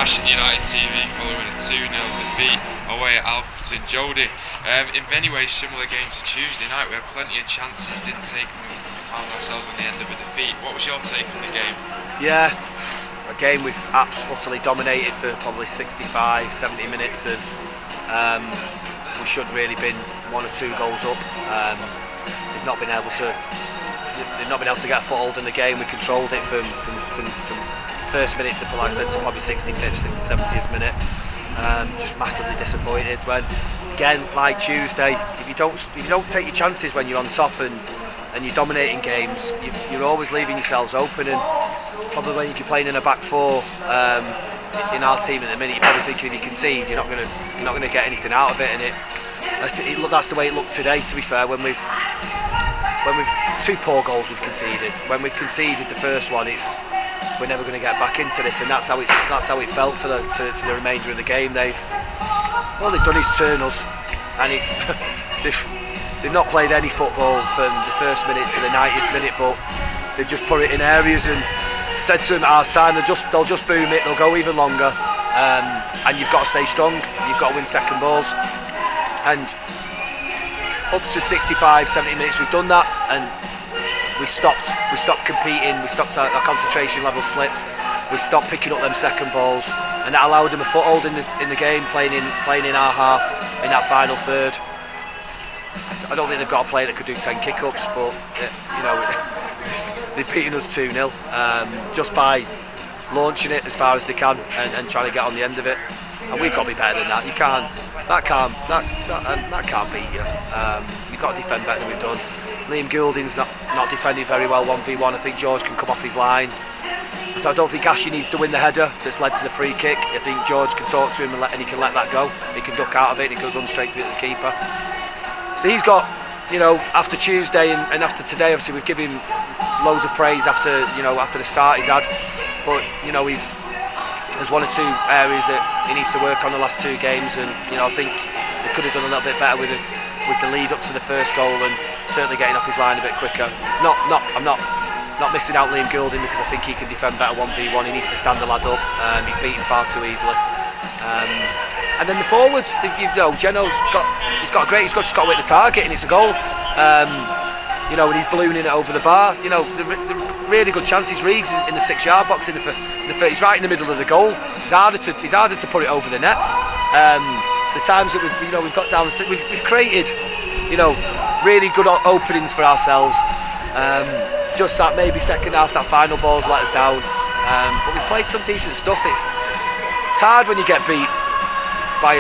Ashton United TV following a 2-0 defeat away at Alfreton. Jody, in many ways similar game to Tuesday night. We had plenty of chances, didn't take them, found ourselves on the end of a defeat. What was your take on the game? Yeah, a game we've utterly dominated for probably 65, 70 minutes, and we should really been 1 or 2 goals up. They've not been able to get a foothold in the game. We controlled it from first minute to, like I said, to probably 65th, 70th minute. Just massively disappointed when, again, like Tuesday, if you don't take your chances when you're on top and you're dominating games, you're always leaving yourselves open. And probably when you're playing in a back four, in our team at the minute, you're probably thinking if you concede, you're not going to get anything out of it. And that's the way it looked today. To be fair, when we've 2 poor goals we've conceded. When we've conceded the first one, we're never going to get back into this, and that's how it felt for the remainder of the game. All they've done is turn us, and they've not played any football from the first minute to the 90th minute, but they've just put it in areas and said to them at half time they'll just boom it, they'll go even longer, and you've got to stay strong, you've got to win second balls. And up to 65, 70 minutes we've done that, and we stopped competing, our concentration level slipped, we stopped picking up them second balls, and that allowed them a foothold in the game, playing in our half, in that final third. I don't think they've got a player that could do 10 kick-ups, but they've beaten us 2-0 just by launching it as far as they can and trying to get on the end of it. And we've got to be better than that. That can't beat you. You've got to defend better than we've done. Liam Goulding's not defending very well 1v1. I think George can come off his line. So I don't think Ashley needs to win the header that's led to the free kick. I think George can talk to him and he can let that go. He can duck out of it and he can run straight through the keeper. So he's got, after Tuesday and after today, obviously we've given him loads of praise after the start he's had. But there's 1 or 2 areas that he needs to work on the last 2 games, and I think he could have done a little bit better with the lead up to the first goal, and certainly getting off his line a bit quicker. I'm not missing out Liam Goulding because I think he can defend better 1v1. He needs to stand the lad up. He's beaten far too easily. And then the forwards, Geno's he's just got to hit the target, and it's a goal. And he's ballooning it over the bar. The really good chances. Reeves is in the 6-yard box in the he's right in the middle of the goal. It's harder to put it over the net. The times that we've got down, we've created really good openings for ourselves. Just that maybe second half, that final ball's let us down. But we've played some decent stuff. It's hard when you get beat by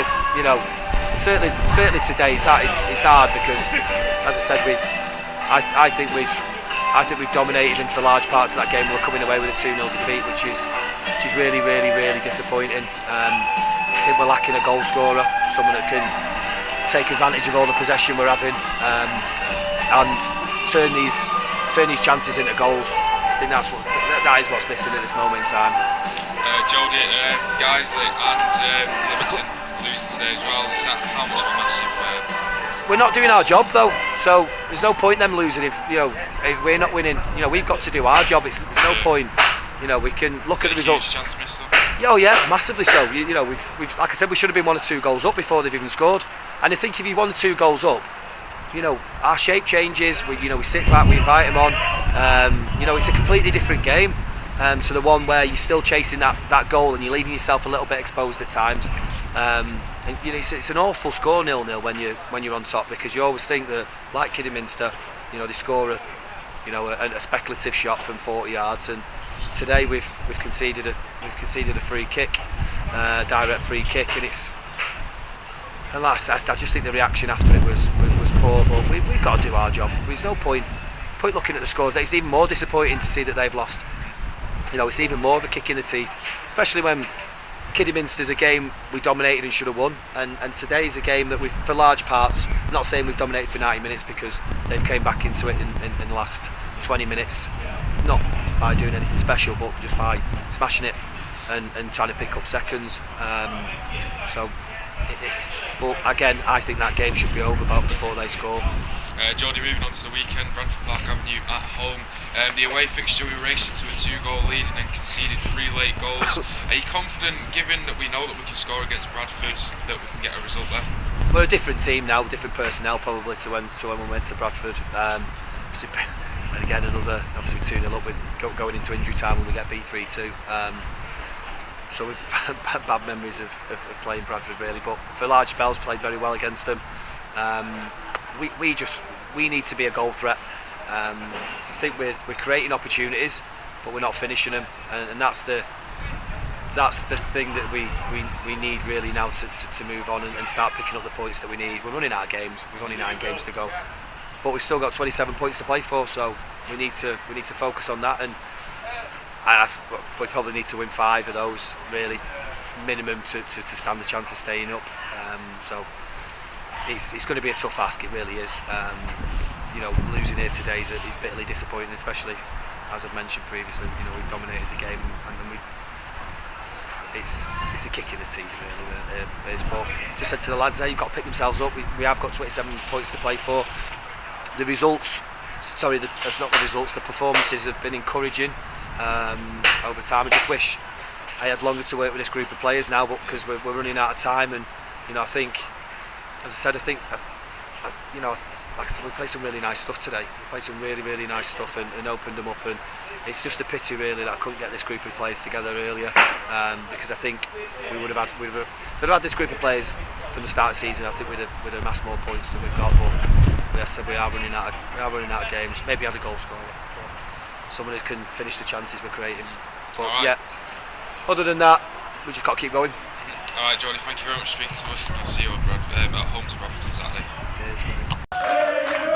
certainly today. It's hard because, as I said, I think we've dominated them for large parts of that game. We're coming away with a 2-0 defeat, which is really, really, really disappointing. I think we're lacking a goal scorer, someone that can take advantage of all the possession we're having and turn these chances into goals. I think that is what's missing at this moment in time. Jody, Geisley and Livingston losing today as well. Is that how much of a massive? We're not doing our job though, so there's no point in them losing if we're not winning. We've got to do our job. There's no point. We can look at the results. Chance missed though? Oh yeah, massively so. We've like I said, we should have been 1 or 2 goals up before they've even scored. And I think if you're 1 or 2 goals up, our shape changes. We sit back, we invite them on. It's a completely different game to the one where you're still chasing that goal and you're leaving yourself a little bit exposed at times. And it's an awful score 0-0 when you're on top, because you always think that, like Kidderminster, they score a speculative shot from 40 yards, and today we've conceded a free kick, direct free kick, and like I said, I just think the reaction after it was poor. But we've got to do our job. There's no point looking at the scores. It's even more disappointing to see that they've lost. It's even more of a kick in the teeth, especially when Kidderminster's a game we dominated and should have won, and today's a game that for large parts, I'm not saying we've dominated for 90 minutes because they've came back into it in the last 20 minutes, not by doing anything special, but just by smashing it and trying to pick up seconds. But again, I think that game should be over before they score. Jody, moving on to the weekend, Bradford Park Avenue at home. The away fixture, we raced into a 2-goal lead and then conceded 3 late goals. Are you confident, given that we know that we can score against Bradford, that we can get a result there? We're a different team now, different personnel probably to when we went to Bradford. Obviously, and again, obviously 2-0 up with going into injury time when we get beat 3-2. So we've bad memories of playing Bradford really, but for large spells played very well against them. We need to be a goal threat. I think we're creating opportunities, but we're not finishing them, and that's the thing that we need really now to move on and start picking up the points that we need. We're running out of games. We've only 9 games to go, but we've still got 27 points to play for. So we need to focus on that, and we probably need to win 5 of those really, minimum to stand the chance of staying up. So it's going to be a tough ask. It really is. Losing here today is bitterly disappointing, especially as I've mentioned previously. We've dominated the game, and it's a kick in the teeth really. But just said to the lads there, you've got to pick themselves up. We have got 27 points to play for. The results, that's not the results. The performances have been encouraging over time. I just wish I had longer to work with this group of players now, but because we're running out of time, and I think, as I said, like I said, we played some really nice stuff today. We played some really, really nice stuff and opened them up, and it's just a pity really that I couldn't get this group of players together earlier, because I think if we'd have had this group of players from the start of the season, I think we'd have amassed more points than we've got. But as I said, we are running out of games. Maybe add a goal scorer, someone who can finish the chances we're creating. But yeah, other than that, we just got to keep going. Alright, Jody, thank you very much for speaking to us, and I'll see you at home to Bradford on Saturday. Cheers.